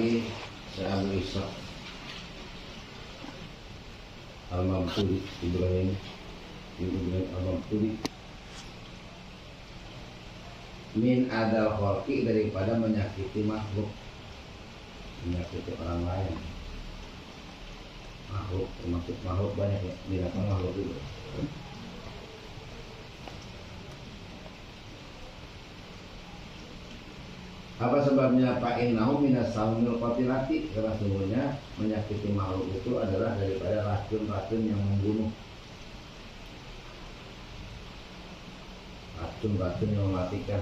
lagi Abu Ishaq Al-Mamtuli, Ibrahim Al-Mamtuli, min adal khalqi, daripada menyakiti makhluk, menyakiti orang lain. Makhluk, termasuk makhluk banyak ya, binatang makhluk itu. Apa sebabnya? Fa'innahu minas saumil qatilati, karena sesungguhnya menyakiti makhluk itu adalah daripada racun-racun yang membunuh, racun-racun yang mematikan.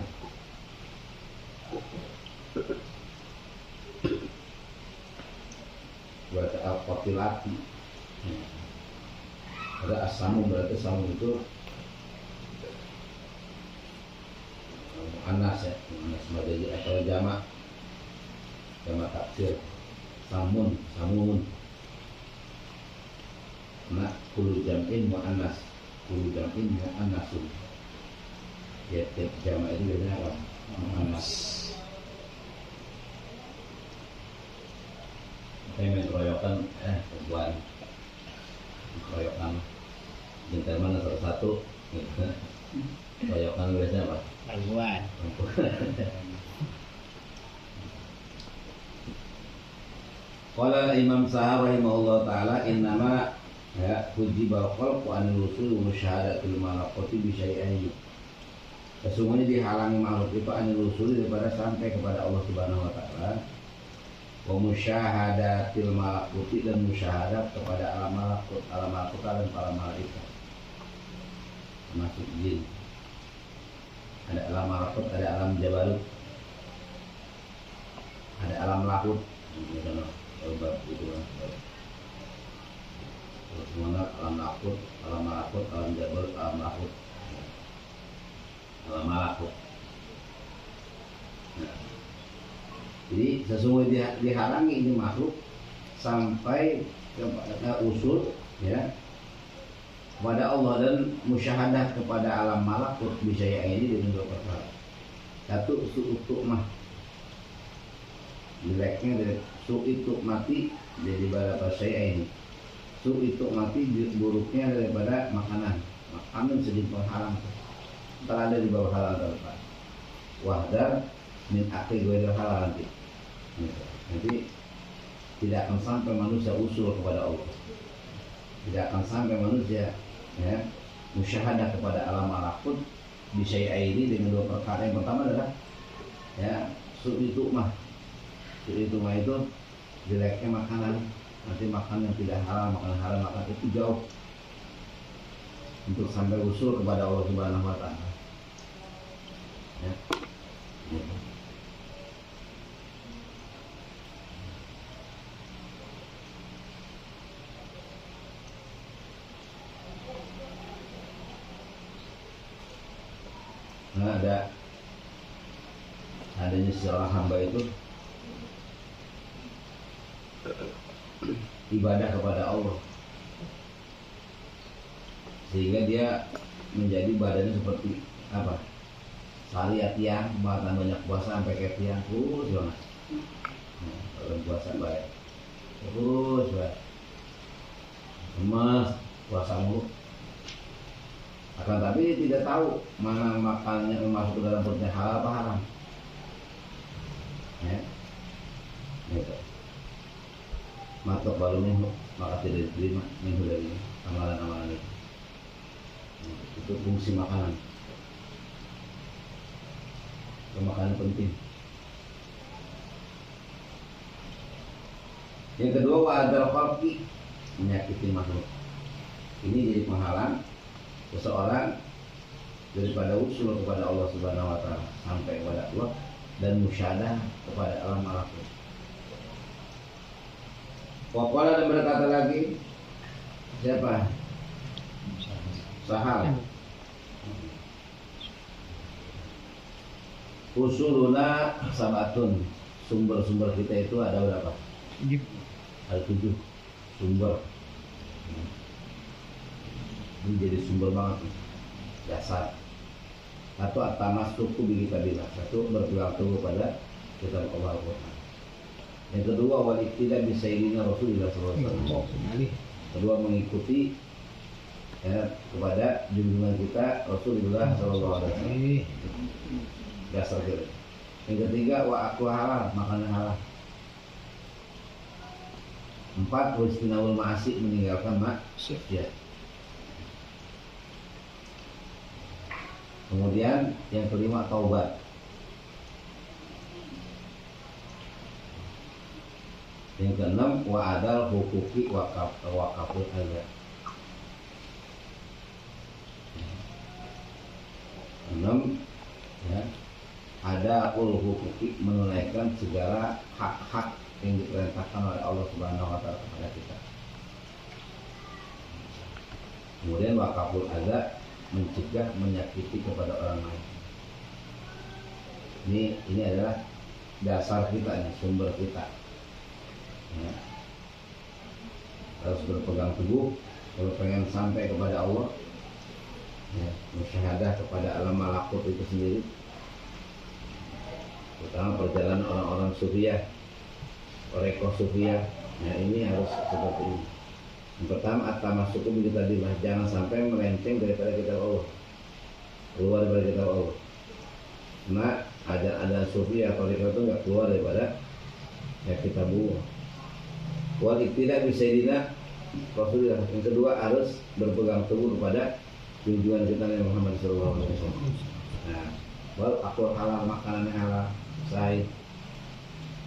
Berarti al-qatilati, ada asamu, berarti samu itu anas ya, anas madai atau jamak taksir, samun, samun. Nah, kulu jam'in wa anas, kulu jam'in wa anasun. Ya, tiap jamak itu biasanya apa? Anas. Saya mengeroyokan perempuan, mengeroyokan gentleman salah satu. Keroyokan biasanya apa? Perempuan. Qala Imam Sa'ad rahimahullah taala, innama ya hujibal khalqu an rusul wa musyahadatul malakoti bi syai'in. Sesungguhnya dihalangi makhluk itu an rusul daripada sampai kepada Allah Subhanahu wa taala, wa musyahadatil malakoti, dan musyahadat kepada alam malakut dan para malaikat, termasuk jin. Ada alam malakut, ada alam jabarut, ada alam lahut. Misalnya bab itu kan. Semuanya alam lahut, alam malakut, alam jabarut, alam lahut, alam malakut. Nah, jadi sesungguhnya dihalangi ini makhluk sampai kepada usul ya kepada Allah, dan musyahadah kepada alam malakut bisa ini dengan dua perkara. Satu, su'utuk mah, jeleknya dari su'ituk mati jadi pada saya ini. Su'ituk mati buruknya daripada makanan sedih penghalang, terada di bawah halal terlepas. Wahdar min akhi ghairil halal nanti. Nanti tidak akan sampai manusia usul kepada Allah, tidak akan sampai manusia ya musyahadah kepada alam malakut bisa ini dengan dua perkara. Yang pertama adalah ya su'itu mah itu jeleknya makanan, nanti makan yang tidak halal, makan halal, makan itu jauh untuk sampai usul kepada Allah Subhanahu wa taala ya. Nah, adanya seorang hamba itu ibadah kepada Allah, sehingga dia menjadi badannya seperti apa? Sari tiang, makan banyak puasa sampai kayak tiang terus banget. Nah, kalau puasa baik terus baik, emas puasa mulu. Akan tapi tidak tahu mana makannya masuk ke dalam perutnya halal apa haram. Ya, gitu. Matok baru minggu, maka tidak diterima minggu dari amalan-amalan itu. Itu fungsi makanan. Itu makanan penting. Yang kedua, wa'adal khalqi, menyakiti makhluk. Ini jadi penghalang seseorang daripada usul kepada Allah Subhanahu wa taala, sampai kepada Allah, dan musyahadah kepada alam malakut. Waqala, dan berkata lagi siapa? Sahal. Usuluna sabatun, sumber-sumber kita itu ada berapa? Ada 7 sumber. Ini jadi sumber banget nih, dasar. Satu, at-tamassuku bi kitabillah, satu berpegang teguh pada kitab Allah Al-Qur'an. Yang kedua wal iktida bi sayyidina Rasulullah SAW. Kedua mengikuti ya, kepada junjungan kita Rasulullah SAW. Dasar kita. Yang ketiga wa akul halal, makanan halal. 4 wastinawul ma'asi, meninggalkan maksiat. Kemudian yang kelima taubat. Yang keenam wa adal hukuki wa kaful azab. 6 ya, ada hukuki, menunaikan segala hak-hak yang diperintahkan oleh Allah Subhanahu wa taala kepada kita. Kemudian wa kaful azab, mencegah menyakiti kepada orang lain. Ini adalah dasar kita, ini sumber kita. Ya. Harus berpegang teguh kalau pengen sampai kepada Allah, ya, musyahadah kepada alam malakut itu sendiri, terutama perjalanan orang-orang sufiyah, orekoh sufiyah. Nah ini harus seperti ini. Yang pertama at-tamassuku bi kitabillah, jangan sampai melenceng daripada kitab Allah, keluar dari kitab Allah. Nah ada sufiyah atau orekoh itu nggak keluar daripada ya kitab Allah. Wal iktida bi sayyidina Rasulullah. Yang kedua harus berpegang teguh kepada junjungan kita Nabi Muhammad SAW. Nah, wal akul halal, makanan halal, sahih.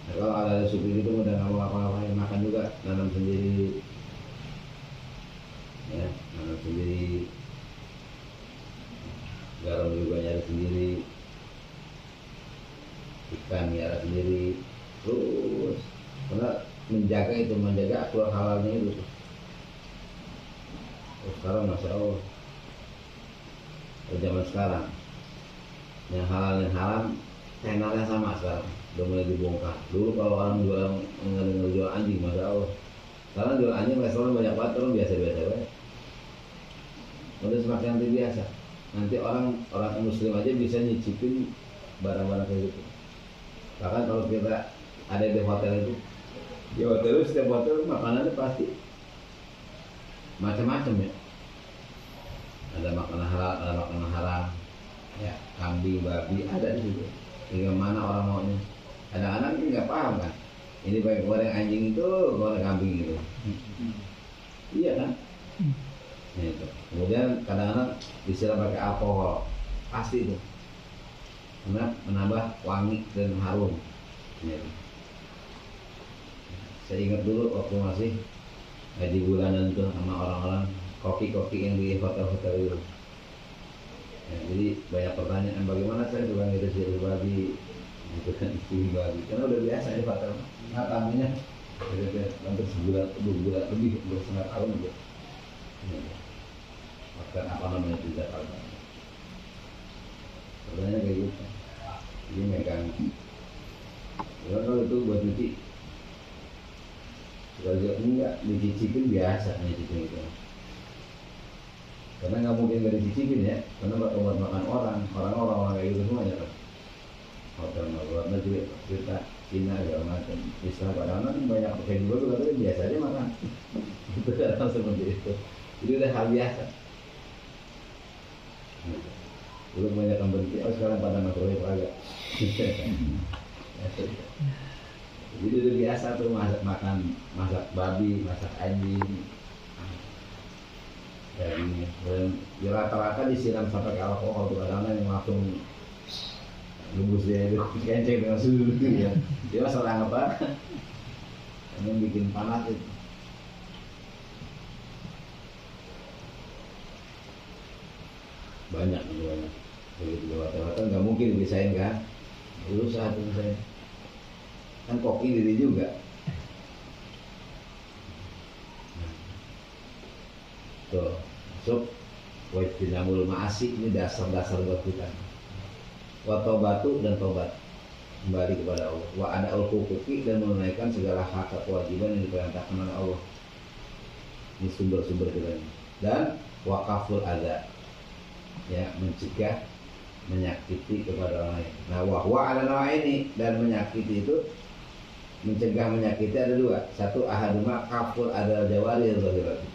Nah, kalau ada sufi itu udah nggak mau apa-apain, makan juga, nanam sendiri, ya, nanam sendiri, garam juga nyari sendiri, ikan nyari sendiri, terus karena menjaga akul halalnya itu. Terus sekarang masya Allah, zaman sekarang yang halal yang haram tenarnya sama sekarang, udah mulai dibongkar. Dulu kalau orang jual anjing, masya Allah, sekarang jual anjing restoran banyak banget, orang biasa-biasa banget. Udah semakin terbiasa. Nanti orang muslim aja bisa nyicipin barang-barang kayak gitu. Bahkan kalau kita ada di hotel itu, di hotel setiap hotel makanannya pasti macam-macam ya. Ada makanan halal, ada makanan haram, ya, kambing, babi, ada di situ. Hingga mana orang maunya. Kadang-kadang ini nggak paham kan. Ini baik goreng anjing itu, goreng kambing gitu. Iya kan? Nah, itu. Kemudian kadang-kadang disiram pakai alkohol, pasti itu. Karena menambah wangi dan harum. Ya. Saya ingat dulu waktu masih di bulanan itu sama orang-orang koki-koki yang di hotel-hotel itu. Ya, jadi banyak pertanyaan, bagaimana saya tukang itu sih babi, itu kan istri babi, karena udah biasa di hotel. Nah tamunya hampir sebulan, 2 bulan lebih, 2,5 tahun gitu. Makan apa namanya di Jakarta. Pertanyaannya kayak gitu. Jadi megang. Kalau itu buat cuci, kalau enggak dicicipin biasa nyicipin itu. Karena nggak mungkin nggak dicicipin ya, karena buat makan orang kayak gitu semuanya kan. Hotel luar negeri, kita Cina segala macam, Islam kadang-kadang banyak pakai juga tuh, tapi biasa aja makan. Itu kadang seperti itu. Jadi udah hal biasa. Dulu banyak yang berhenti, sekarang pada makroni agak. Jadi udah biasa tuh masak babi, masak anjing. Dan rata-rata disiram sampai ke alkohol tuh, kadang-kadang yang langsung ngebus dia itu kenceng dengan suhu ya. Dia serang apa? Yang bikin panas itu. Banyak. Begitu rata-rata nggak mungkin dibisain kan? Dulu saat itu saya kan koki diri juga. Tuh, masuk wajibul ma'asi, ini dasar-dasar buat kita. Wa taubatu, dan tobat kembali kepada Allah. Wa ada al-huquqi, dan menunaikan segala hak kewajiban yang diperintahkan oleh Allah. Ini sumber-sumber kita ini. Dan wakaful adza, ya, mencegah menyakiti kepada orang lain. Nah, wahwa ala nawa ini, dan menyakiti itu mencegah menyakiti ada dua. Satu ahaduma kafur adalah jawari zahirati.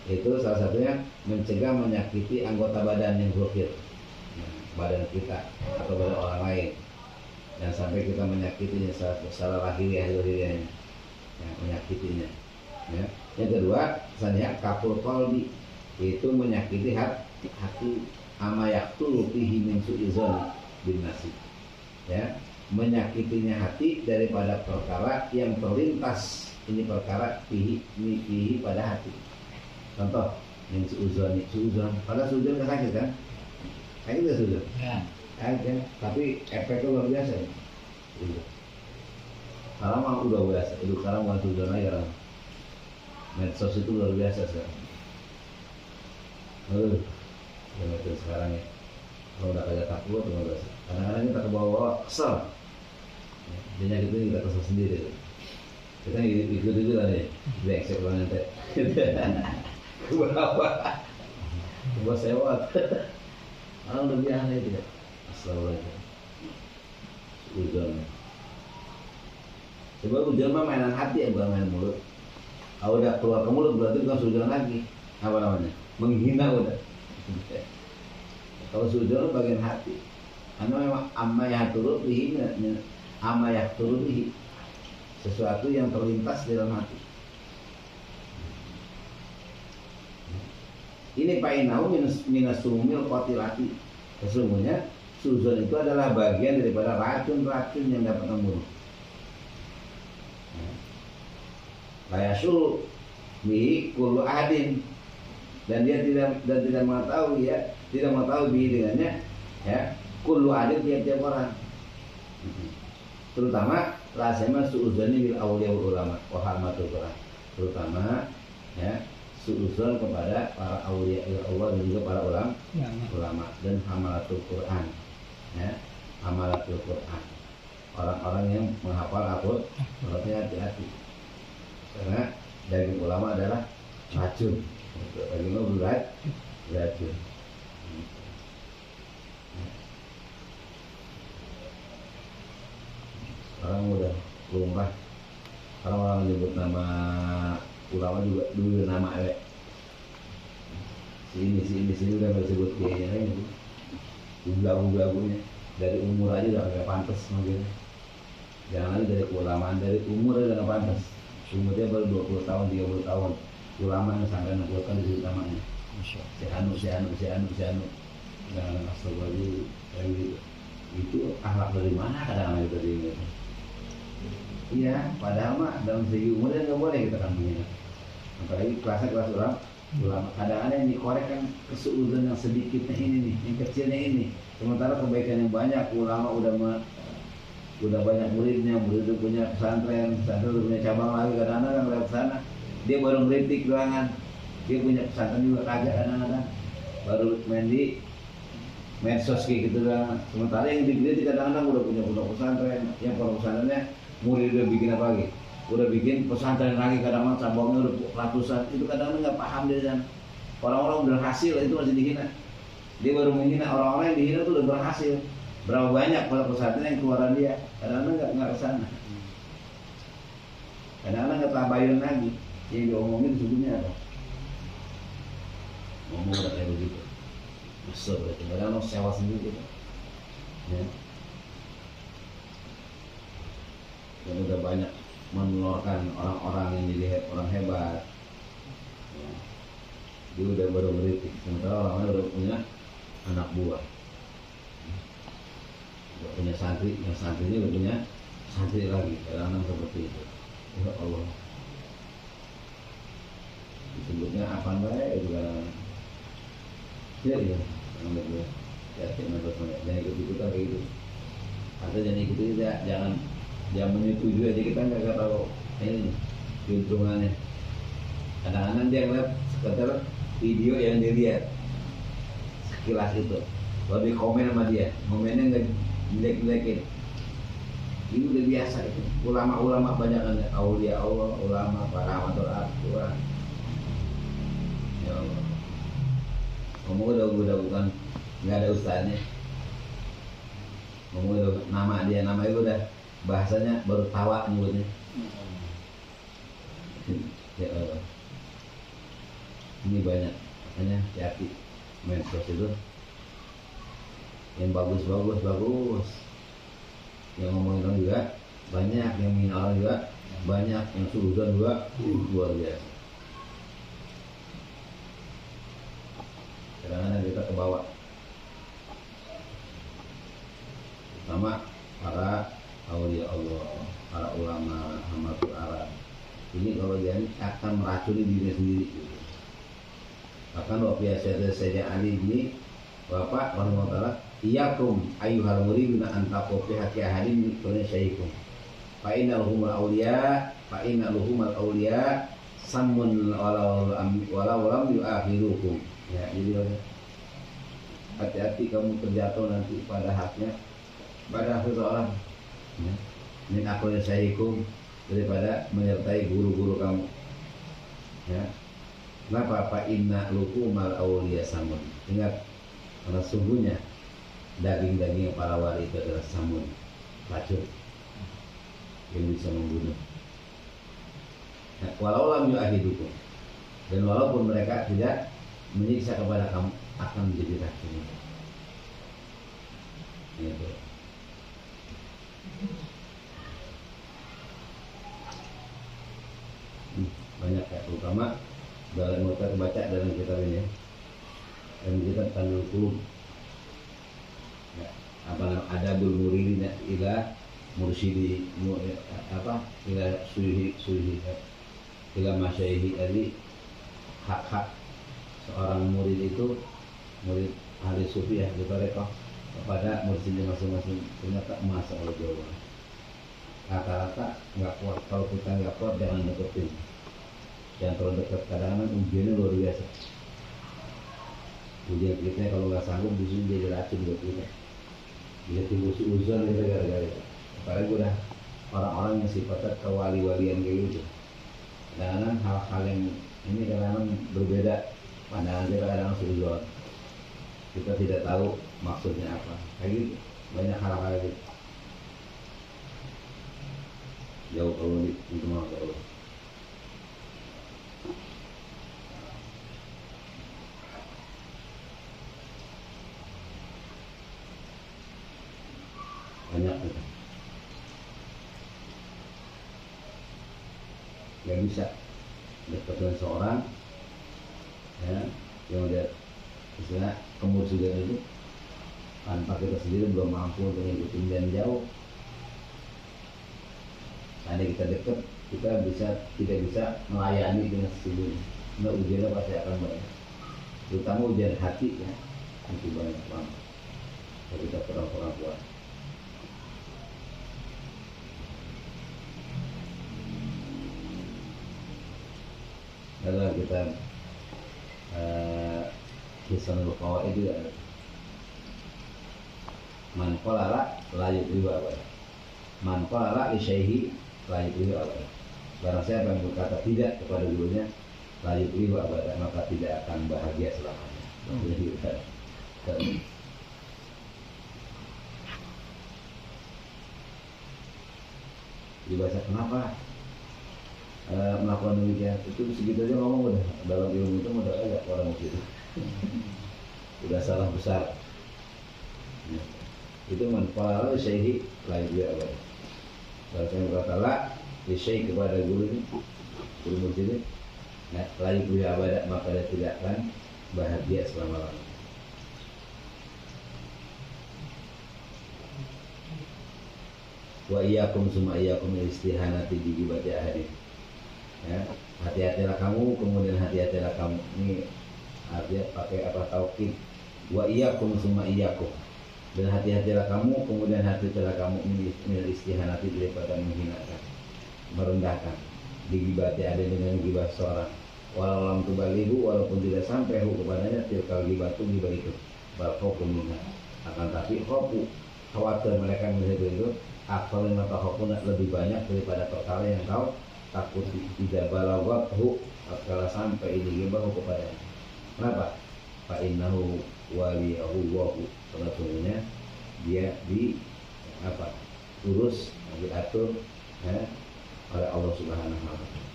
Itu salah satunya mencegah menyakiti anggota badan yang zahir, badan kita atau badan orang lain. Dan sampai kita menyakitinya secara lahiriah zahiriahnya, ya, menyakitinya. Ya. Yang kedua, misalnya kafur qalbi, itu menyakiti hati amayaktu fihi min su'izon bin nasi. Ya, menyakitinya hati daripada perkara yang terlintas ini perkara fihi pada hati. Contoh yang suuzon, pada suuzon nggak sakit kan? Sakit nggak suuzon? Ya. Kan? Tapi efeknya luar biasa ya. Sekarang mah udah biasa, itu sekarang bukan suuzon lagi orang. Medsos itu luar biasa sekarang. Medsos sekarang ya. Kalau udah kayak takut luar biasa. Kadang-kadang kita kebawa kesel. Dia gitu kita kesel sendiri. Kita ikut itu lah nih. Brengsek banget teh. Berapa? Gua sewot. Udah biasa itu ya. Assalamualaikum. Ujian. Coba ujian mah mainan hati ya, bukan main mulut. Kalau udah keluar ke mulut berarti bukan sujudan lagi. Apa namanya? Menghina udah. Kalau sujudan bagian hati. Karena memang amma yahturu bihi, amma yahturu bihi, sesuatu yang terlintas di dalam hati. Ini painau minus sumil qatilati. Sesungguhnya suzon itu adalah bagian daripada racun-racun yang dapat membunuh. Layasul bihi kullu ahadin, dan dia tidak mengetahui ya, tidak mengetahui bihi dengannya ya, kullu ahadin tiap-tiap orang. Terutama rasanya suuzoni bil auliya wal ulama wa harmatul Quran. Terutama ya suuzon kepada para aulia Allah dan juga para ulama dan hamalatul Quran, ya, hamalatul Quran, orang-orang yang menghafal Al-Qur'an. Hati-hati, karena daging ulama adalah racun, daging ulama racun. Sekarang udah lumrah, orang menyebut nama ulama juga dulu nama elek. Sini udah disebut kayaknya itu. Belagu-belagunya dari umur aja udah gak pantas mungkin. Jangan lagi dari keulamaan, dari umur aja udah gak pantas. Umurnya baru 20 tahun, 30 tahun. Ulama yang sampai 60 tahun disebut namanya. Si anu. Jangan astagfirullah. Itu akhlak dari mana kadang-kadang itu dia. Iya, padahal mah dalam segi umurnya nggak boleh kita kan menghina. Apalagi kelas ulama. Kadang-kadang yang dikorek kan kesuudzon yang sedikitnya ini nih, yang kecilnya ini. Sementara kebaikan yang banyak, ulama udah banyak muridnya, murid udah punya pesantren udah punya cabang lagi. Kadang-kadang lewat sana, dia baru ngeritik doangan. Dia punya pesantren juga kagak kadang-kadang. Baru main di medsos kayak gitu doang. Sementara yang dikritik kadang-kadang udah punya pesantren, yang pesantrennya murid udah bikin apa lagi? Udah bikin pesantren lagi, kadang-kadang cabangnya udah ratusan. Itu kadang-kadang nggak paham dia kan. Orang-orang udah berhasil itu masih dihina. Dia baru menghina orang-orang yang dihina itu udah berhasil. Berapa banyak pada pesantren yang keluaran dia? Kadang-kadang nggak kesana. Kadang-kadang nggak tabayun lagi. Yang diomongin sebelumnya apa? Ngomong udah kayak begitu. Masuk berarti. Kadang-kadang sewa sendiri. Ya. Dan udah banyak mengeluarkan orang-orang yang jadi orang hebat. Ya. Dia udah baru ngeritik, sementara orang-orang udah punya anak buah, udah punya santri, yang santrinya udah punya santri lagi. Kadang-kadang seperti itu. Ya Allah, disebutnya apa baik juga. Ya, menurut gue ya, jangan ikut-ikutan kayak gitu. Atau jangan ikuti, jangan menyetujui aja, kita nggak tahu ini keuntungannya. Kadang-kadang dia ngeliat sekedar video yang dilihat sekilas itu, baru di komen sama dia, komennya nggak jelek-jelekin. Ini udah biasa itu. Ulama-ulama banyak kan, aulia Allah, ulama, para amatur Al-Quran. Ya Allah. Ngomong udah bukan nggak ada ustaznya. Ngomong udah nama itu udah bahasanya baru tawa nyebutnya. Ya Allah, ini banyak, makanya hati-hati medsos itu yang bagus, yang ngomongin orang juga banyak, yang menghina orang juga banyak, yang suudzon juga luar biasa. Kadang-kadang kita kebawa, terutama para aulia Allah, para ulama hamatul Arab. Ini kalau dia akan meracuni dirinya sendiri. Bahkan waktu saya Ali ini Bapak rahimahullah, iyakum ayyuhal muriduna antaqu fi haqqi ahadin min syaikum. Fa inna lahumul awliya sammun walau lam yu'akhirukum. Ya, jadi hati-hati kamu terjatuh nanti pada haknya pada seseorang. Ya. Min aqli syaikum, daripada menyertai guru-guru kamu. Ya. Kenapa? Fa inna luhumal awliya samun. Ingat, karena sungguhnya daging-daging para wali itu adalah samun, racun yang bisa membunuh. Nah, walau lam yu'ahidukum, dan walaupun mereka tidak menyiksa kepada kamu, akan menjadi racun. Gitu. Banyak ya, terutama dalam kita baca dalam kitab ini, dan kita Tanul Qulub, ya, adabul muridin ila mursyidi, ila suhi ila masyaihi. Jadi hak-hak seorang murid itu, murid ahli sufi ya, ditarekah kepada mursyidnya masing-masing. Ternyata masa Allah jawab rata-rata nggak kuat. Kalau kita nggak kuat, jangan deketin, jangan terlalu dekat. Kadang-kadang ujiannya luar biasa. Ujian kita kalau nggak sanggup di sini jadi racun buat kita. Dia timbul suuzon gitu gara-gara itu. Apalagi udah orang-orang yang sifatnya kewali-walian kayak gitu. Kadang-kadang hal-hal yang ini kadang-kadang berbeda pandangan kita, kadang-kadang suuzon. Kita tidak tahu maksudnya apa. Kayak gitu, banyak hal-hal gitu. Jauh kalau itu mah Allah. Banyak gitu. Gak bisa dekat dengan seorang ya, yang udah istilah kemursyudan itu tanpa kita sendiri belum mampu untuk ngikutin dan jauh. Andai kita dekat, kita tidak bisa melayani dengan sesungguhnya. Nah, ujiannya pasti akan banyak, terutama ujian hati ya, itu banyak banget. Kalau kita kurang kuat. Kalau kita Hisanul Qawaid itu ada man qala la yu'minu abada, man qala li syaihi la yu'minu abada. Barang siapa yang berkata tidak kepada gurunya, la yu'minu abada, maka tidak akan bahagia selamanya. Jadi dibaca kenapa melakukan demikian, itu segitu aja ngomong udah dalam ilmu itu udah ada orang itu udah salah besar ya. Itu manfaat syaihi lain dia apa kalau saya berkata lah syaihi kepada guru mursyid lain dia abada, maka dia tidak akan bahagia selama-lamanya. Wa iyyakum summa iyyakum istihanati bi ibadati ahadin. Ya, hati-hatilah kamu, kemudian hati-hatilah kamu. Ini artinya pakai apa, taukid. Wa iyyakum summa iyyakum, dan hati-hatilah kamu, kemudian hati-hatilah kamu ini istihanati, daripada menghinakan, merendahkan, digibati ada dengan gibah seorang. Walau lam tubalihu, walaupun tidak sampai kepadanya tilkal gibatu gibah itu, balfokum minha, akan tapi khofu, khawatir mereka itu akal yang mata lebih banyak daripada perkara yang kau takut tidak balawathu, kalau sampai ini gibahu kepadanya. Kenapa? Fa innahu waliyahu wahu, karena sebenarnya dia diurus, diatur ya, oleh Allah Subhanahu wa taala.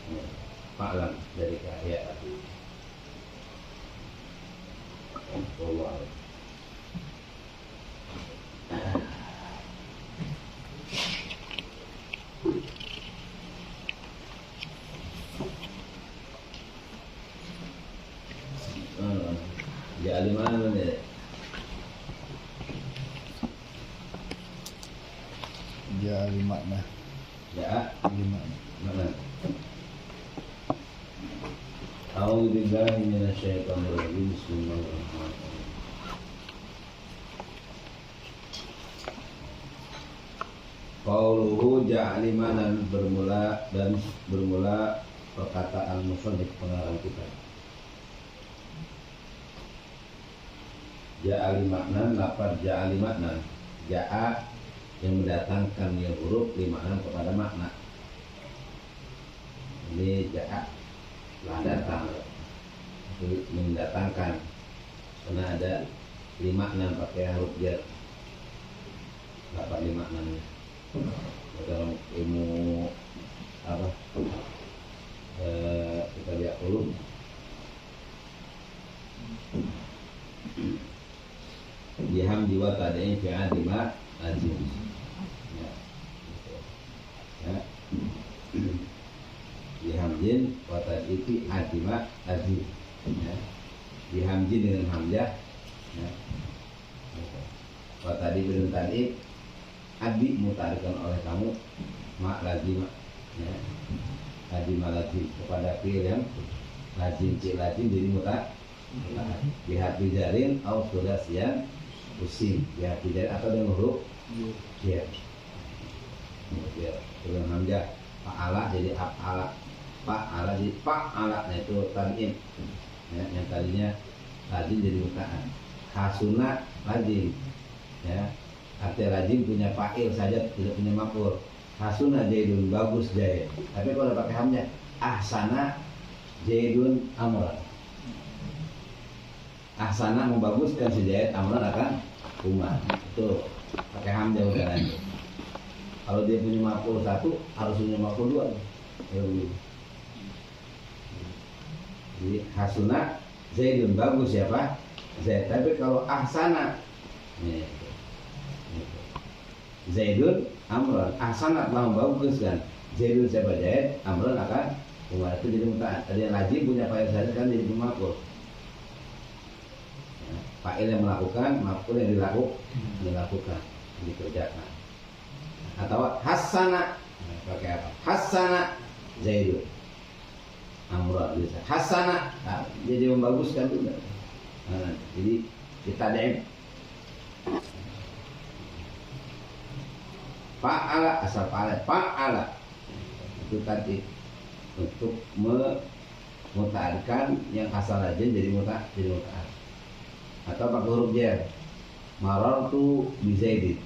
Ya, Fa'lam dari ayat tadi. Allah. Ya mana ni? Ya makna. Ya Lima. mana? A'udzu billahi minasyaitonir rajim. Bismillahirrahmanirrahim. Qauluhu ja'alimanan bermula perkataan musannif pengarang kita. Ja'alimanan lafaz ja'alimanan ja'a yang mendatangkan yang huruf limanan kepada makna. Ini ja'a lah datang itu mendatangkan karena ada lima enam pakai huruf jar. Apa lima enam dalam ilmu apa kita lihat ulum dihamdi wa tad'in fi adima lazim ya, ya. Dihamdin wa tad'in adima lazim ya. Dihamdin dengan hamzah ya. Wa tadi dengan tad'in adi mutarikan oleh kamu mak lazim ya. Adima lazim kepada fi'il yang lazim lazim jadi bihati jarin au sulasian usim bihati jarin atau dengan huruf ya dengan hamzah fa'ala jadi af'ala fa'ala jadi fa'ala. Nah itu tan'in ya, yang tadinya lazim jadi mutaan. Hasuna lazim ya, arti lazim punya fa'il saja tidak punya maf'ul. Hasuna jaidun bagus jaid, tapi kalau pakai hamzah ahsana jaidun amran. Ahsana membaguskan si Zaid, amran akan umat. Itu pakai hamzah udah lanjut. Kalau dia punya maf'ul satu, harus punya maf'ul dua. Ya begitu. Jadi hasuna Zaidun bagus siapa? Zaid. Tapi kalau ahsana nih, Zaidun amran. Ahsana telah membaguskan Zaidun siapa? Zaid, amran akan umat. Itu jadi mutaan. Tadi yang lazim punya fa'il saja kan jadi maf'ul. Fa'il yang melakukan, maf'ul yang dilakukan, dikerjakan. Atau hasana, pakai apa? Hasana Zaidun amran bisa. Hasana, nah, jadi membaguskan juga. Nah, jadi kita dem fa'ala asal fa'ala itu tadi untuk memuta'adkan yang asal aja jadi muta'ad. Atau pakai huruf jar. Marartu bi Zaidin.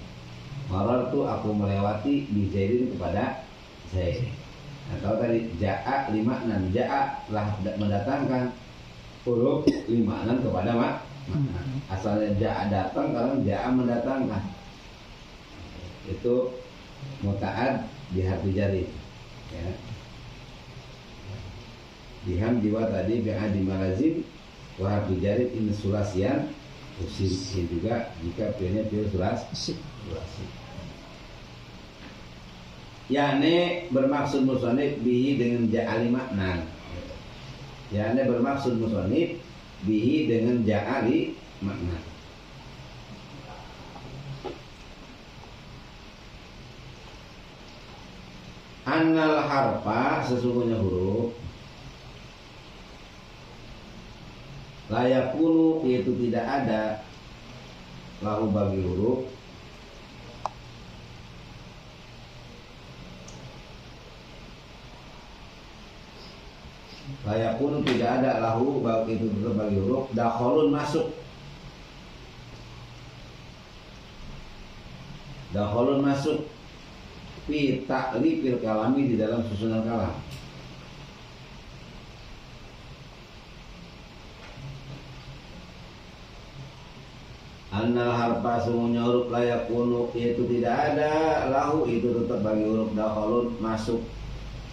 Marartu aku melewati bi Zaidin kepada Zaid. Atau tadi ja'a limaknan. Ja'a lah mendatangkan huruf limaknan kepada mak. Asalnya ja'a datang, kalau ja'a mendatangkan. Itu muta'ad di harfi jari. Ya. Diham jiwa tadi bi'adi malazim wa harfi jari in sulasian usim juga jika fi'ilnya fi'il sulasi. Yani bermaksud musonif bihi dengan ja'ali maknan. Yani bermaksud musonif bihi dengan ja'ali makna. Annal harfa sesungguhnya huruf layakunu yaitu tidak ada lahu bagi huruf layakunu tidak ada lahu bagi itu bagi huruf dakholun masuk fi ta'rifil kalami di dalam susunan kalam. Annal harfa sungguhnya huruf layak kunu itu tidak ada lahu itu tetap bagi huruf dakhalun masuk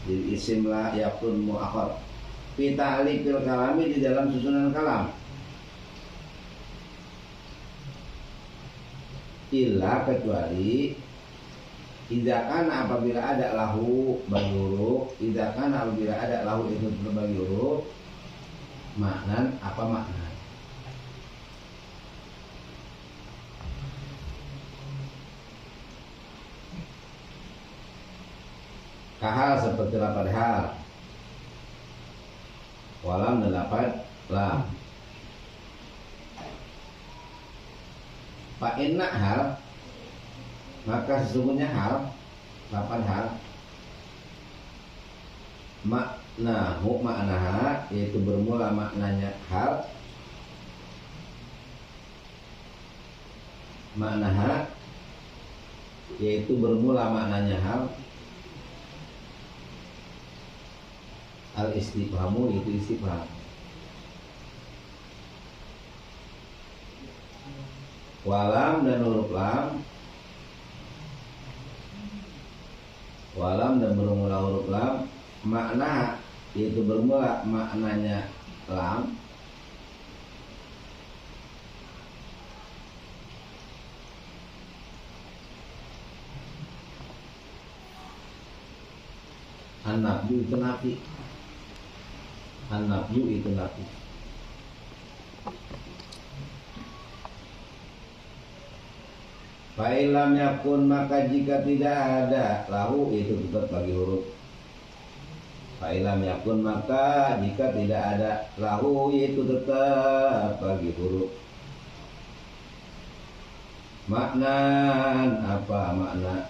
di isim la yakun muakhar fi ta'liqil kalami di dalam susunan kalam illa kecuali idakan apabila ada lahu bagi huruf idakan apabila ada lahu itu tetap bagi huruf maknan apa makna kahal seperti lapad hal walam dan lapad lam fa inna hal maka sesungguhnya hal lapad hal maknahu maknaha yaitu bermula maknanya hal maknaha yaitu bermula maknanya hal al istifhamu itu istifham walam dan huruf lam dan bermula huruf lam makna yaitu bermula maknanya lam an-nafyu itu nafi an-nafyu itu nafi fa'ilam yakun maka jika tidak ada lahu itu tetap bagi huruf fa'ilam yakun maka jika tidak ada lahu itu tetap bagi huruf maknan apa makna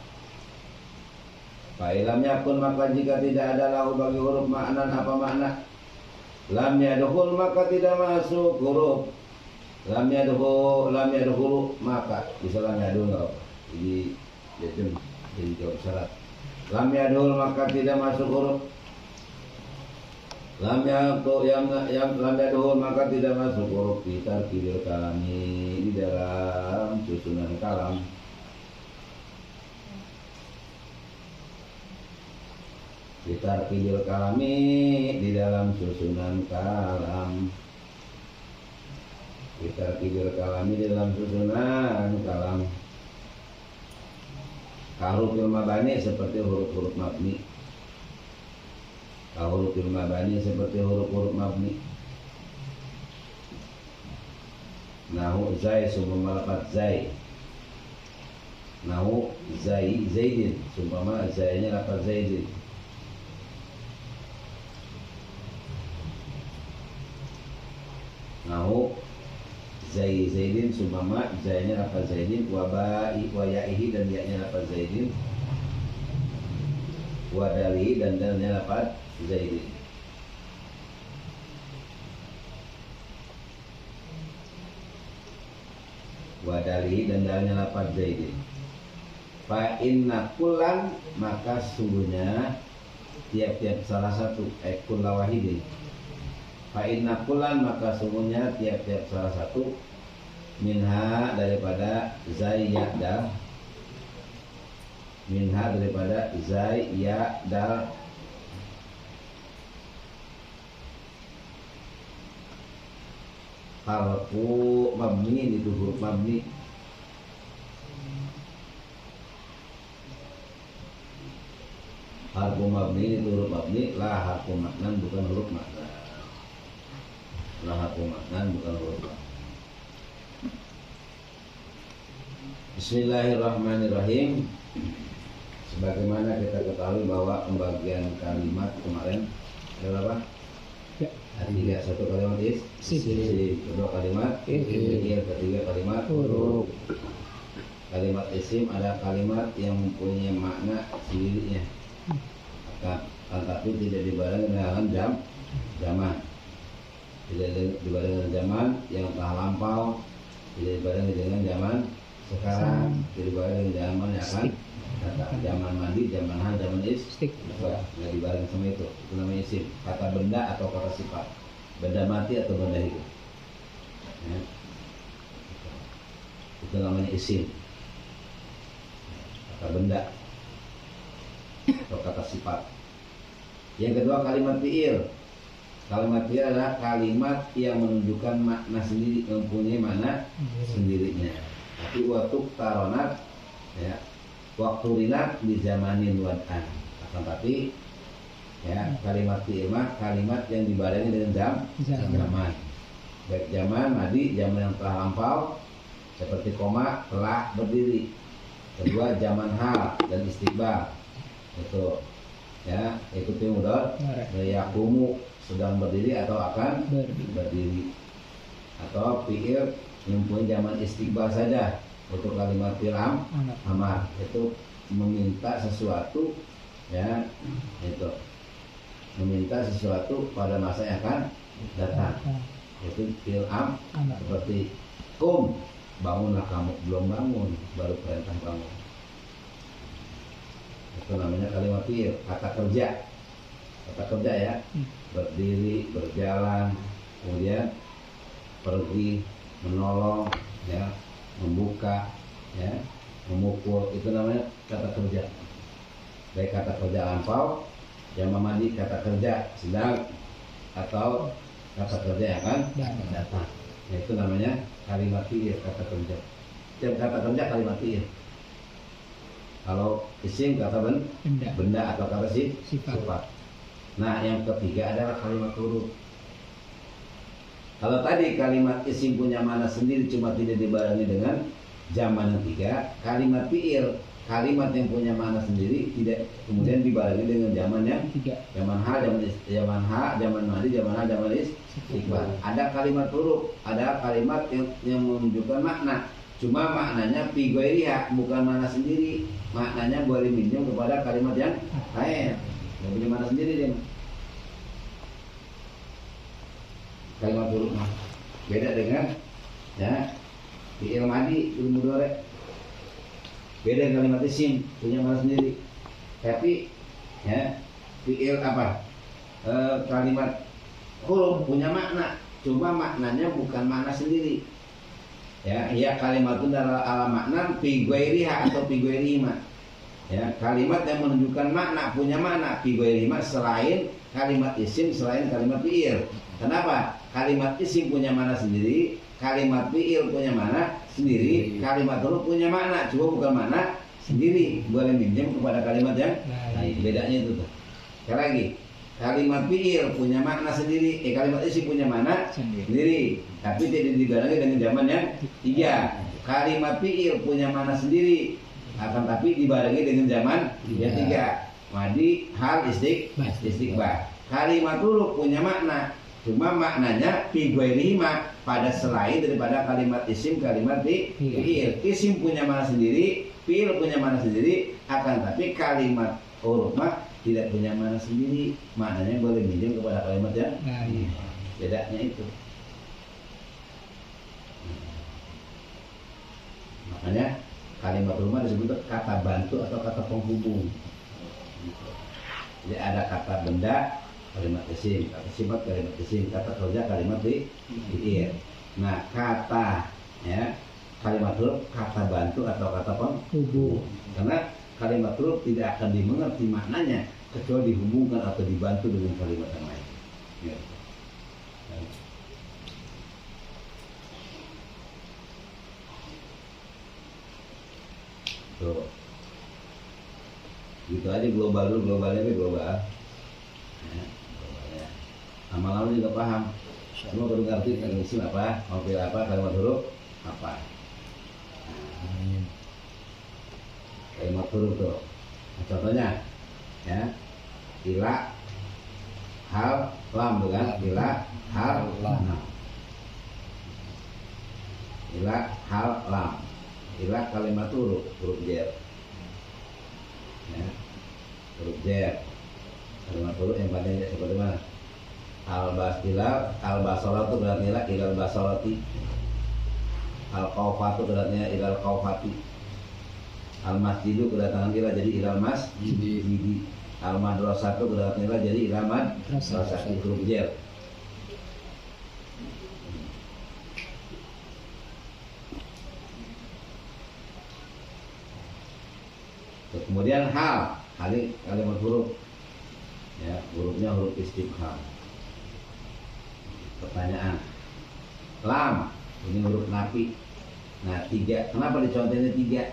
fa'ilam yakun maka jika tidak ada lahu bagi huruf maknan apa makna lam yadkhul maka tidak masuk huruf lam yadkhul maka bisa lam yadkhul enggak apa jadi jawab syarat lam yadkhul maka tidak masuk huruf lam yadkhul maka tidak masuk huruf di tarkibil kalami di dalam susunan kalam ditarkil kalami di dalam susunan kalam ditarkil kalami di dalam susunan kalam kahurufil mabani seperti huruf-huruf mabni kahurufil mabani seperti huruf-huruf mabni nahu zai sumpama lafaz zai nahu zai zaidin sumpama zainya lafaz zaidin nahu zaidin sumama zainya lafaz zaidin wa ba'i wa ya'ihi dan ya-nya lafaz zaidin wa dalihi dan dalnya lafaz zaidin wa dalihi dan dalnya lafaz zaidin fa inna kullan maka sungguhnya tiap-tiap salah satu kulla wahidin fa inna kullan maka sungguhnya tiap-tiap salah satu minha daripada zai ya dal minha daripada zai ya dal harfu mabni itu huruf mabni harfu mabni itu huruf mabni lah harfu maknan bukan huruf makna lahaku maknan bukan huruf. Bismillahirrahmanirrahim. Sebagaimana kita ketahui bahwa pembagian kalimat kemarin ada berapa? Ya. Ada 3, satu kalimat isim, kedua kalimat ketiga kalimat huruf. Kalimat isim ada kalimat yang mempunyai makna sendirinya, tapi tidak dibarengi dengan zaman. Tidak dibarengi dengan zaman yang telah lampau, tidak dibarengi dengan zaman sekarang, tidak dibarengi dengan zaman yang akan datang, zaman mandi, zaman hal, zaman tidak dibarengi sama itu namanya isim. Kata benda atau kata sifat, benda mati atau benda hidup ya. itu namanya isim, kata benda atau kata sifat. Yang kedua kalimat fi'il. Kalimat fi'il adalah kalimat yang menunjukkan makna sendiri, mempunyai makna sendirinya. Tapi waktu taronat, ya, waktu rinat di zamanin wad'an. Akan tapi, ya, kalimat fi'il mah kalimat yang dibarengi dengan zaman. Baik zaman madi, zaman yang telah lampau, seperti koma, telah berdiri. Kedua zaman hal dan istiqbal, itu, ya, ikuti mudhari, yaqumu sedang berdiri atau akan berdiri. Atau fi'il yang punya zaman istiqbal saja. Untuk kalimat fi'il amar itu meminta sesuatu, ya, itu meminta sesuatu pada masa yang akan datang. Itu fi'il seperti kum, bangunlah kamu, belum bangun, baru perintah bangun. Itu namanya kalimat fi'il. Kata kerja, ya, berdiri, berjalan, kemudian pergi, menolong, ya, membuka, ya, memukul, itu namanya kata kerja. Baik kata kerja lampau, yang memadi kata kerja sedang, atau kata kerja yang akan datang. Itu namanya kalimat fi'il, kata kerja. Setiap kata kerja kalimat fi'il. Kalau isim kata benda atau kata sifat. Nah, yang ketiga adalah kalimat huruf. Kalau tadi kalimat isim punya makna sendiri cuma tidak dibarengi dengan zaman yang tiga, kalimat fi'il, kalimat yang punya makna sendiri tidak kemudian dibarengi dengan zaman yang tiga. Zaman hal, zaman madi, zaman hal, zaman istiqbal. Ada kalimat huruf, ada kalimat yang menunjukkan makna. Cuma maknanya fi ghairiha, bukan makna sendiri. Maknanya boleh minjem kepada kalimat yang lain. Yang punya makna sendiri dia. Kalimat huruf beda dengan, ya, fi'il madi, fi'il mudhari. Beda dengan kalimat isim, punya makna sendiri. Tapi, ya, fi'il apa? Kalimat huruf punya makna, cuma maknanya bukan makna sendiri. Ya, kalimat itu adalah ala makna fi ghairiha atau fi ghairihima. Ya, kalimat yang menunjukkan makna, punya makna fi ghairihima selain kalimat isim, selain kalimat fi'il. Kenapa? Kalimat isim punya makna sendiri, kalimat fi'il punya makna sendiri, kalimat huruf punya makna, cuma bukan makna sendiri. Boleh minjem kepada kalimat yang lain. Bedanya itu tuh. Sekali lagi, kalimat fi'il punya makna sendiri, kalimat isim punya makna sendiri, tapi tidak dibarengi dengan zaman yang tiga. Kalimat fi'il punya makna sendiri, akan tapi dibarengi dengan zaman yang tiga. Madi, hal, istiqbal. Kalimat huruf punya makna, cuma maknanya fi ghairihima, pada selain daripada kalimat isim, kalimat fi'il. Isim punya makna sendiri, fi'il punya makna sendiri, akan tapi kalimat huruf mah tidak punya makna sendiri, maknanya boleh minjem kepada kalimat yang bedanya itu. Makanya kalimat rumah disebut kata bantu atau kata penghubung. Jadi ada kata benda, kalimat isim, kata sifat, kalimat isim, kata kerja, kalimat fi'il. Nah, kata, ya, kalimat huruf kata bantu atau kata penghubung. Karena kalimat huruf tidak akan dimengerti maknanya kecuali dihubungkan atau dibantu dengan kalimat yang lain. Ya. Tuh. Gitu aja global dulu, globalnya itu global. Ya, globalnya. Lama-lama juga paham. Semua baru ngerti isim apa, mobil apa, kalimat huruf apa. Nah, kalimat huruf tuh. Nah, contohnya, ya, ila, hal, lam, bukan? Ila, hal, lam. Ila, hal, lam. Ila kalimat huruf jer. Ya, huruf jer. Kalimat huruf yang panjangnya seperti mana? Al-basolatu berarti ilal basolati. Al-qaufatu berarti ilal qaufati. Al-masjidu kedatangan ila jadi ilal masjidi. Al-madrasatu kedatangan ila jadi ilal madrasati. Huruf jer. Kemudian hal kalimat huruf, ya hurufnya huruf istifham, pertanyaan. Lam, ini huruf nafi. Nah 3, kenapa dicontohnya 3?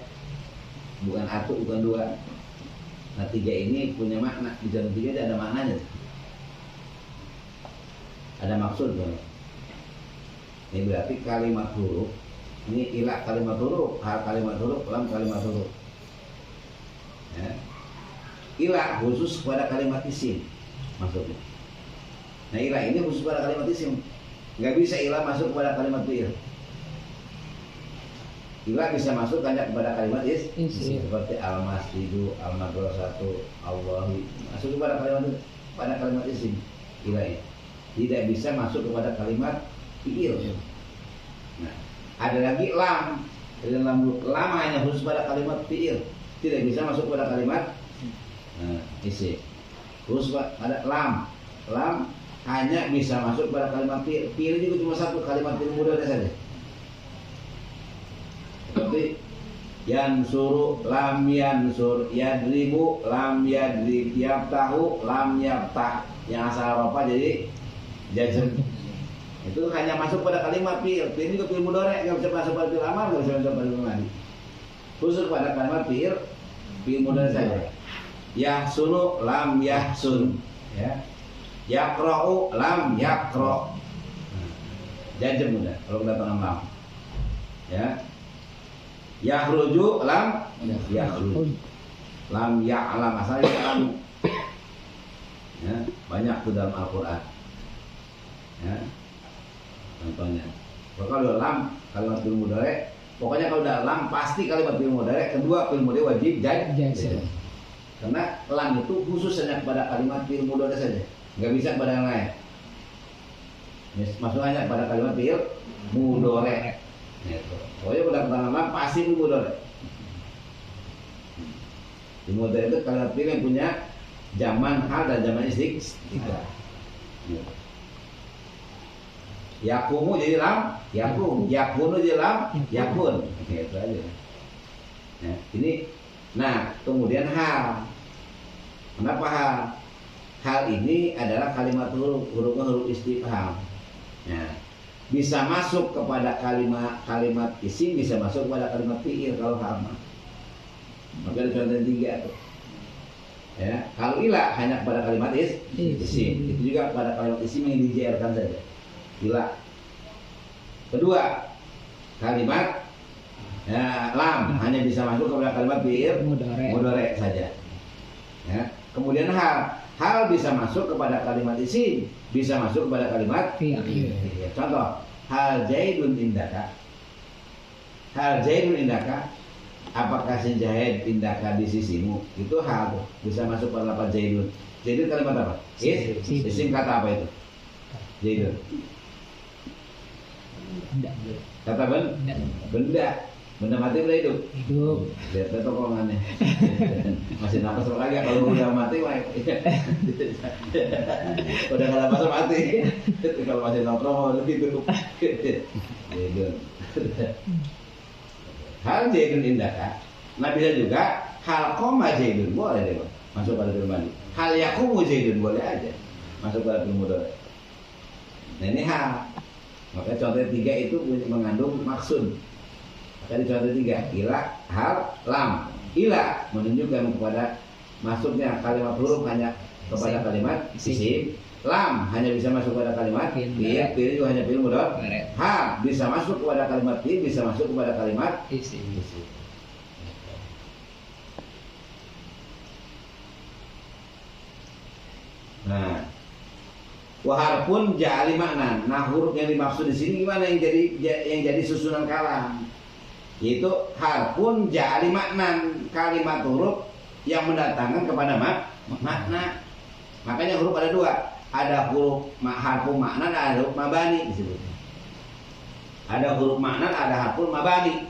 Bukan 1, bukan 2. Nah 3 ini punya makna, dicontoh 3 ada maknanya, ada maksud kan? Ini berarti kalimat huruf. Ini ilah kalimat huruf, hal kalimat huruf, lam kalimat huruf. Ya. Ilah khusus kepada kalimat isim maksudnya. Nah ilah ini khusus pada kalimat isim. Nggak bisa ilah masuk kepada kalimat fi'il. Ilah bisa masuk hanya kepada kalimat isim. Seperti al-masjidu, al-madrasatu, Allahi. Masuk kepada kalimat isim. Ilah ini tidak bisa masuk kepada kalimat fi'il. Nah, ada lagi lam. Lam hanya khusus pada kalimat fi'il, tidak bisa masuk pada kalimat isim. Khusus pada lam. Lam hanya bisa masuk pada kalimat fi'il. Fi'il juga cuma satu, kalimat fi'il mudhari saja. Seperti yansuru, lam yansur, yadribu, lam yadrib, yaftahu, lam yaftah. Yang asal apa jadi jazm. Itu hanya masuk pada kalimat fi'il. Fi'il juga fi'il mudhari, nggak bisa masuk pada fi'il amar, nggak bisa masuk pada fi'il madi. Khusus pada kalimat fi'il mudhari saja. Yahsunu, lam yahsun, ya. Yaqra'u, lam yaqra'. Jazm udah kalau kedatangan lam. Ya. Yakhruju, lam yakhruj. Lam ya'lam, asalnya ya'lam. Ya, banyak tuh dalam Al-Qur'an. Ya. Contohnya, kalau lam kalimat fi'il mudhari, pokoknya kalau udah lam pasti kalimat fi'il mudhari, kedua fi'il mudhari wajib jazm. Karena lam itu khusus hanya kepada kalimat fi'il mudhari saja, nggak bisa kepada yang lain. Masuk hanya kepada kalimat fi'il mudhari. Pokoknya udah kedatangan lam pasti fi'il mudhari. Fi'il mudhari itu kalimat fi'il yang punya zaman hal dan zaman istiqbal. Yakumu jadi lam, yakum. Yakunu jadi lam, yakun. Oke, itu aja. Ya, ini. Nah, kemudian hal. Kenapa hal? Hal ini adalah kalimat huruf istifham. Nah, bisa masuk kepada kalimat isim, bisa masuk kepada kalimat fi'il kalau hal. Maka ada contoh 3 tuh. Ya, kalau ilah hanya kepada kalimat isim. Itu juga pada kalimat isim yang dijerkan saja. Ilah. Kedua, kalimat lam hanya bisa masuk kepada kalimat fi'il mudhari saja. Ya. Kemudian hal bisa masuk kepada kalimat isim, bisa masuk kepada kalimat fi'il. Contoh, hal zaidun indaka. Hal zaidun indaka. Apakah si Zaid indaka di sisimu? Itu hal bisa masuk pada lafaz zaidun. Zaidun kalimat apa? Isim kata apa itu? Zaidun. Kata benda mati udah hidup. Lihat itu kolongannya. Masih napas lagi kalau udah mati udah nggak napas mati. Kalau masih nongkrong hidup. Zaidun. Hal zaidun indaka. Nah bisa juga hal koma zaidun, boleh deh masuk pada fi'il madi. Hal yakumu zaidun, boleh aja masuk pada fi'il mudhari. Nah ini hal. Maka contoh 3 itu mengandung maksud. Maka di contoh 3 ilah, hal, lam. Ilah menunjukkan kepada masuknya kalimat huruf hanya kepada kalimat isim. Lam hanya bisa masuk kepada kalimat fi'il, fi'il juga hanya fi'il mudhari. Hal bisa masuk kepada kalimat fi'il, bisa masuk kepada kalimat isim. Nah, waharpun ja'ali makna. Nah, huruf yang dimaksud di sini gimana yang jadi susunan kalam? Yaitu harpun ja'ali makna, kalimat huruf yang mendatangkan kepada makna. Makanya huruf ada 2. Ada huruf harfu makna, ada huruf mabani disebutnya. Ada huruf makna, ada harfu mabani.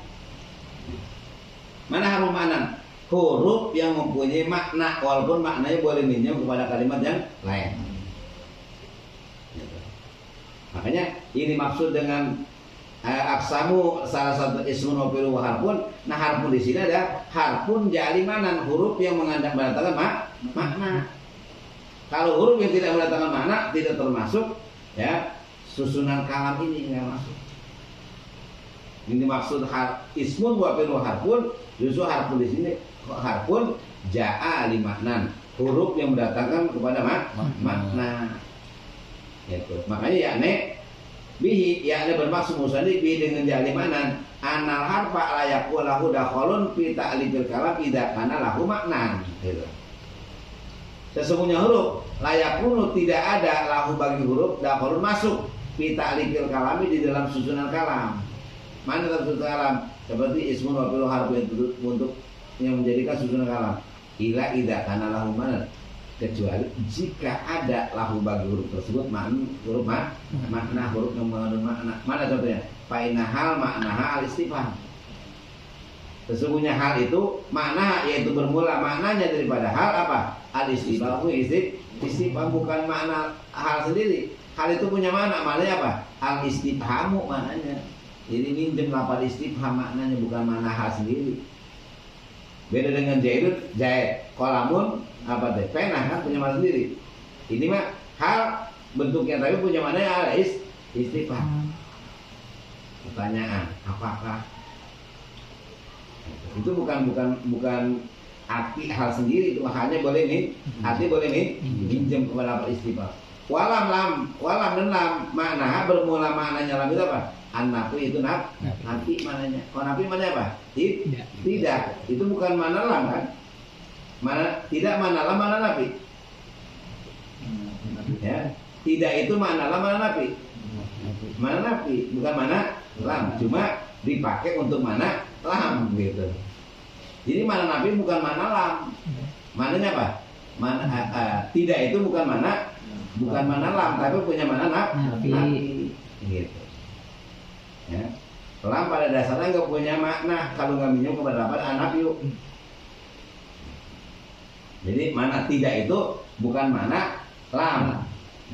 Mana huruf makna? Huruf yang mempunyai makna, walaupun maknanya boleh minjam kepada kalimat yang lain. Makanya ini maksud dengan aksamu salah satu ismun wa fi'lun wa harfun. Nah, harfun di sini ada harfun jalimanan, huruf yang mendatangkan makna. Kalau huruf yang tidak mendatangkan makna tidak termasuk ya susunan kalam ini, nggak masuk. Ini maksud ismun wa fi'lun wa harfun, justru harfun di sini harfun ja'a li maknan, huruf yang mendatangkan kepada makna. Gitu. Makanya yakni bihi yakni bermaksud musannif bihi dengan jalimanan anal harfa layaku lahu dakhalun fi ta'liqil kalam idza kana lahu maknan. Gitu. Sesungguhnya huruf layakunu tidak ada lahu bagi huruf dakhalun masuk fi ta'liqil kalami di dalam susunan kalam. Mana dalam susunan kalam? Seperti ismun wa fi'lun harfun untuk yang menjadikan susunan kalam. Ila idza kana lahu maknan, kecuali jika ada lahu bagi huruf tersebut huruf makna, huruf yang mengandung makna. Mana contohnya? Fa'inna hal maknaha al-istifham. Sesungguhnya hal itu makna, yaitu bermula maknanya daripada hal apa? Al-istifham. Istifham bukan makna hal sendiri. Hal itu punya makna, maknanya apa? Al-istifhamu maknanya. Jadi minjem lafal istifham maknanya, bukan makna hal sendiri. Beda dengan jaidun, jaid, kolamun, apa teh? Pena kan punya makna sendiri. Ini mah hal bentuknya tapi punya makna ada istifham. Pertanyaan, apakah itu bukan arti hal sendiri, itu hanya boleh nih, arti boleh nih pinjam kepada lafal istifham. Walam dan lam makna bermula maknanya lam itu apa? An-nafi itu nafi maknanya. Kalau nafi maknanya apa? Tidak. Itu bukan makna lam kan? Mana tidak makna lam, makna nafi. Ya, tidak itu makna lam, makna nafi. Makna nafi bukan makna lam, cuma dipakai untuk makna lam gitu. Jadi makna nafi bukan makna lam. Maknanya apa? Tidak itu bukan makna lam, tapi punya makna nafi. Gitu. Ya. Lam pada dasarnya nggak punya makna kalau nggak minum kepada lafaz anafiu. Jadi mana tidak itu bukan mana lam,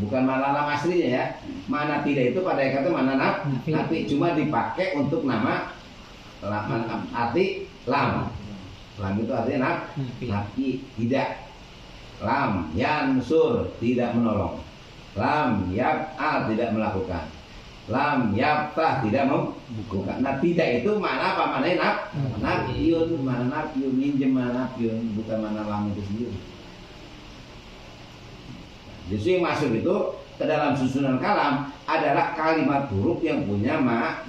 bukan mana lam aslinya ya. Mana tidak itu pada kata mana nafi, cuma dipakai untuk nama arti lam. Lam itu artinya nafi, tidak. Lam yansur, tidak menolong. Lam yaf'al, tidak melakukan. Lam yaftah, tidak membuka. Nah, tidak itu mana apa? Mana nafiun, mana nafiun, minjem mana nafiun, bukan mana lam itu sendiri. Justru yang masuk itu ke dalam susunan kalam adalah kalimat huruf yang punya makna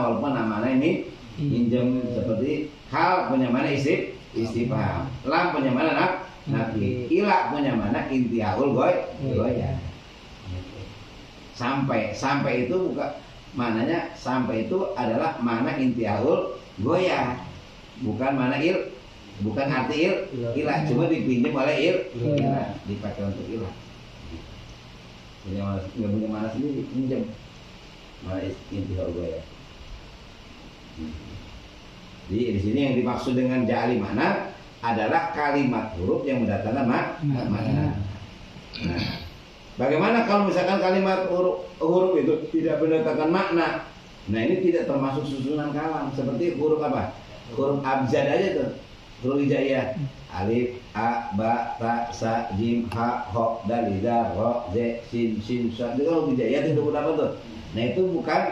walaupun namanya ini minjem, seperti hal punya mana istifham, lam punya mana nafi, ila punya mana intihaul goya. Sampai itu bukan mananya, sampai itu adalah mana intihaul goya, bukan mana bukan arti ilah, cuma dipinjam oleh ilah, dipakai untuk ilah. Nggak punya mana sendiri, pinjam mana intihaul goya. Jadi di sini yang dimaksud dengan ja'ali makna adalah kalimat huruf yang mendatangkan makna. Nah, bagaimana kalau misalkan kalimat huruf itu tidak mendatangkan makna? Nah, ini tidak termasuk susunan kalam. Seperti huruf apa? Huruf abjad aja tuh. Huruf hijaiyah. Alif, a, ba, ta, sa, jim, ha, ho, dal, idza, ro, ze, sin, sad. Itu huruf hijaiyah itu apa tuh? Nah, itu bukan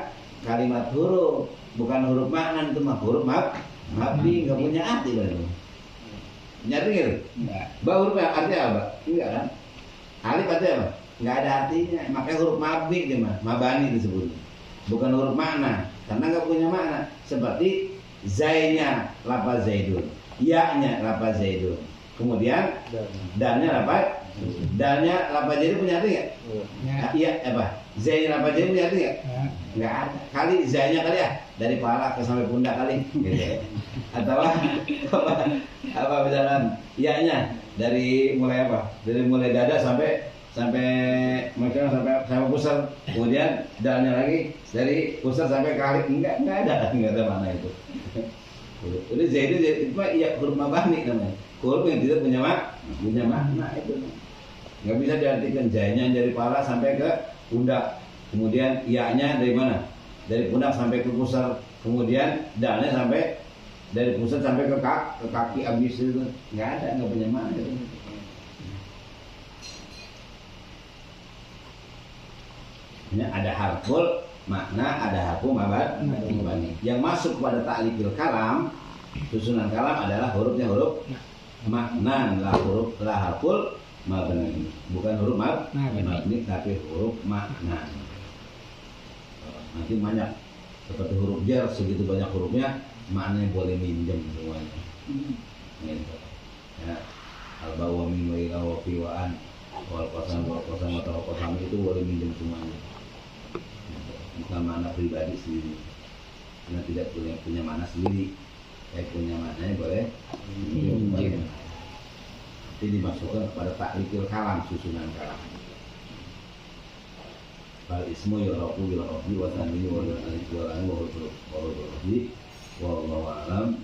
kalimat huruf, bukan huruf makna, itu mah huruf mabni, enggak punya arti berarti. Nyari gitu? Enggak. Ba huruf artinya apa? Enggak kan? Alif artinya apa? Nggak ada artinya, makanya huruf mabni gimana? Mabani disebutnya, bukan huruf makna, karena nggak punya makna. Seperti zainya lafaz zaidun, ya-nya lafaz zaidun, kemudian dalnya lafaz zaidun punya arti nggak? Iya apa? Zain lafaz zaidun punya arti nggak? Nggak ada. Kali zainya kali ya dari kepala ke sampai pundak kali, gitu. Atau apa misalkan ya-nya dari mulai apa? Dari mulai dada sampai macam sampai pusat, kemudian dalnya lagi dari pusat sampai kali, enggak ada mana itu. Jadi zaidun itu mah iya huruf mabani namanya, huruf yang tidak punya makna itu. Nggak bisa diartikan zaidnya dari kepala sampai ke pundak, Kemudian ya-nya dari mana? Dari pundak sampai ke pusar. Kemudian dalnya sampai dari pusat sampai ke kaki abis itu nggak ada, nggak punya mana itu. Ini ada harful makna, ada harfu mabani. Yang masuk pada ta'likil kalam, susunan kalam adalah hurufnya huruf makna, lah harful mabani, bukan huruf mabni tapi huruf makna. Nanti banyak seperti huruf jar, segitu banyak hurufnya, maknanya boleh minjem semuanya. Gitu. Ya, al-bawa min wa ila wa fi wa an wal qasam itu boleh minjem semuanya. Bukan makna pribadi sendiri, karena tidak punya makna sendiri. Saya punya maknanya boleh minjem. Nanti dimasukkan kepada ta'likil kalam, susunan kalam. Fal ismu yurafu bil rafi wa tanwini wa alif wa lam wa huruf wallahu alam.